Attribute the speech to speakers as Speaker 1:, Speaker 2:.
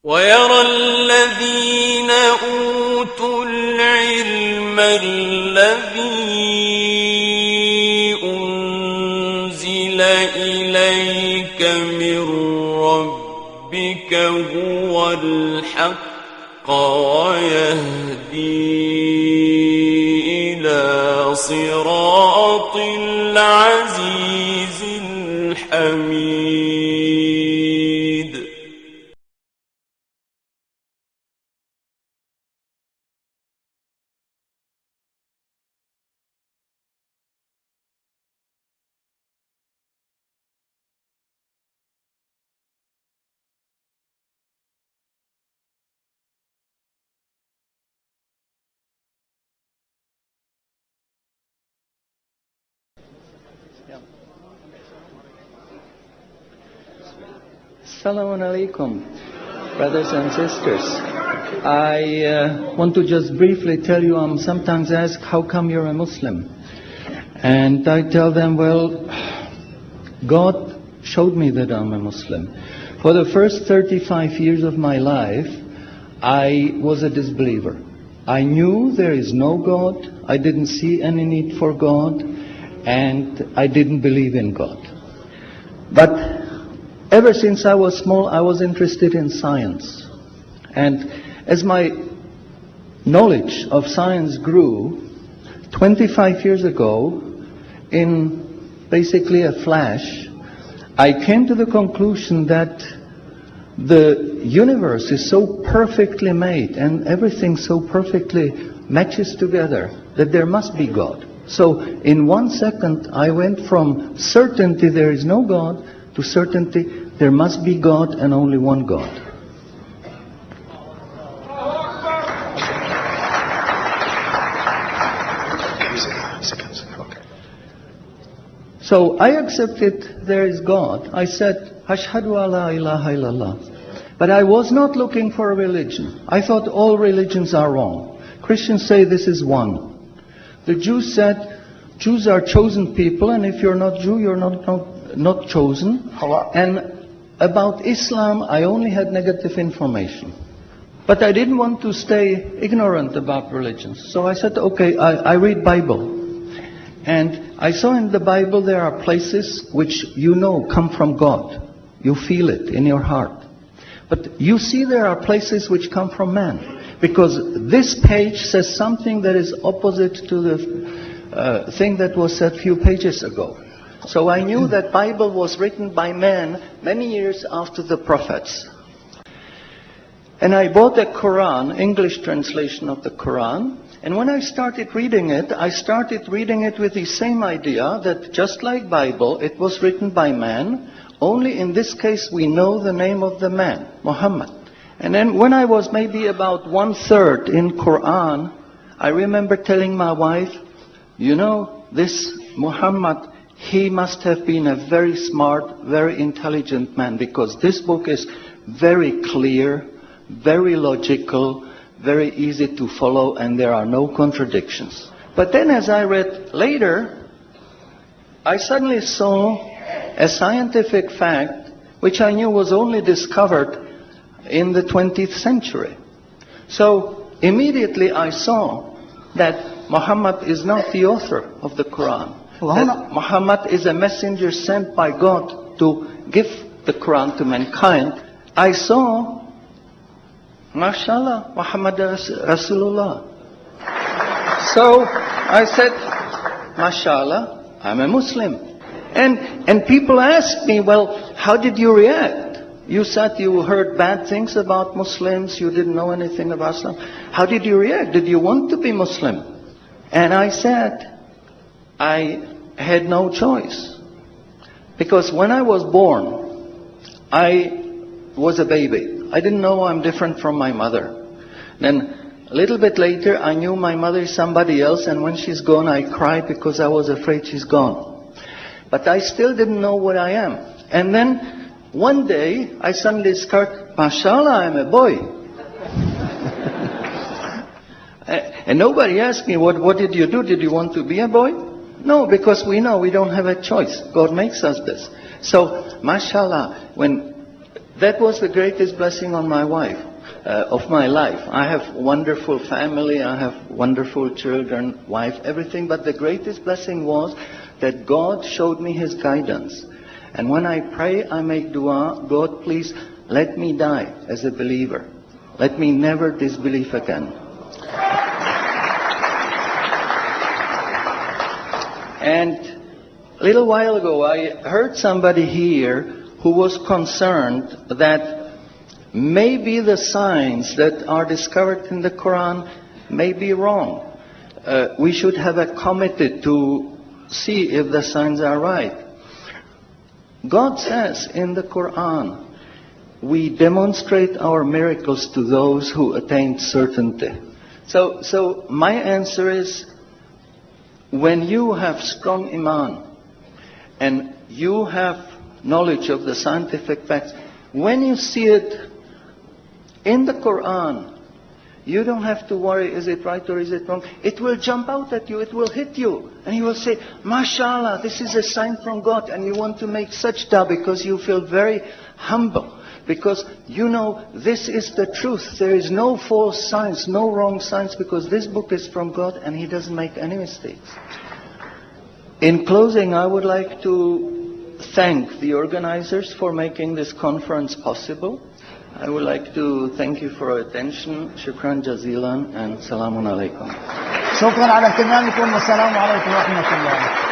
Speaker 1: ويرى الذين أوتوا العلم الذي أنزل إليك من ربك هو الحق ويهدي إلى صراط العزيز الحميد.
Speaker 2: Assalamu alaikum, brothers and sisters. I want to just briefly tell you, I'm sometimes asked, how come you're a Muslim? And I tell them, well, God showed me that I'm a Muslim. For the first 35 years of my life, I was a disbeliever. I knew there is no God, I didn't see any need for God, and I didn't believe in God. But ever since I was small, I was interested in science. And as my knowledge of science grew, 25 years ago, in basically a flash, I came to the conclusion that the universe is so perfectly made and everything so perfectly matches together that there must be God. So in 1 second, I went from certainty there is no God to certainty there must be God and only one God. So I accepted there is God. I said, Ashhadu alla ilaha illallah. But I was not looking for a religion. I thought all religions are wrong. Christians say this is one. The Jews said, Jews are chosen people, and if you're not Jew, you're not chosen. And about Islam, I only had negative information. But I didn't want to stay ignorant about religions. So I said, okay, I read Bible. And I saw in the Bible there are places which you know come from God. You feel it in your heart. But you see there are places which come from man. Because this page says something that is opposite to the thing that was said a few pages ago. So I knew that Bible was written by men many years after the prophets. And I bought a Quran, English translation of the Quran. And when I started reading it with the same idea that just like Bible, it was written by man. Only in this case we know the name of the man, Muhammad. And then when I was maybe about 1/3 in Quran, I remember telling my wife, you know, this Muhammad, he must have been a very smart, very intelligent man, because this book is very clear, very logical, very easy to follow, and there are no contradictions. But then as I read later, I suddenly saw a scientific fact which I knew was only discovered in the 20th century. So immediately I saw that Muhammad is not the author of the Quran. That Muhammad is a messenger sent by God to give the Quran to mankind. I saw, mashallah, Muhammad Rasulullah. So I said, mashallah, I'm a Muslim. And people ask me, well, how did you react? You said you heard bad things about Muslims, you didn't know anything about Islam. How did you react? Did you want to be Muslim? And I said, I had no choice. Because when I was born, I was a baby. I didn't know I'm different from my mother. Then a little bit later, I knew my mother is somebody else, and when she's gone, I cried because I was afraid she's gone. But I still didn't know what I am. And then one day, I suddenly discovered, mashallah, I'm a boy. And nobody asked me, what did you do? Did you want to be a boy? No, because we know we don't have a choice. God makes us this. So, mashallah, when that was the greatest blessing on my wife, of my life. I have wonderful family, I have wonderful children, wife, everything. But the greatest blessing was that God showed me His guidance. And when I pray, I make dua, God, please let me die as a believer. Let me never disbelieve again. And a little while ago, I heard somebody here who was concerned that maybe the signs that are discovered in the Quran may be wrong. We should have a committee to see if the signs are right. God says in the Quran, we demonstrate our miracles to those who attain certainty. So my answer is, when you have strong iman and you have knowledge of the scientific facts, when you see it in the Quran, you don't have to worry, is it right or is it wrong? It will jump out at you, it will hit you. And you will say, MashaAllah, this is a sign from God. And you want to make sajda because you feel very humble. Because you know this is the truth. There is no false signs, no wrong signs, because this book is from God and He doesn't make any mistakes. In closing, I would like to thank the organizers for making this conference possible. I would like to thank you for your attention. Shukran jazilan and salamun alaikum.
Speaker 3: شكرا على اهتمامكم والسلام عليكم ورحمة الله.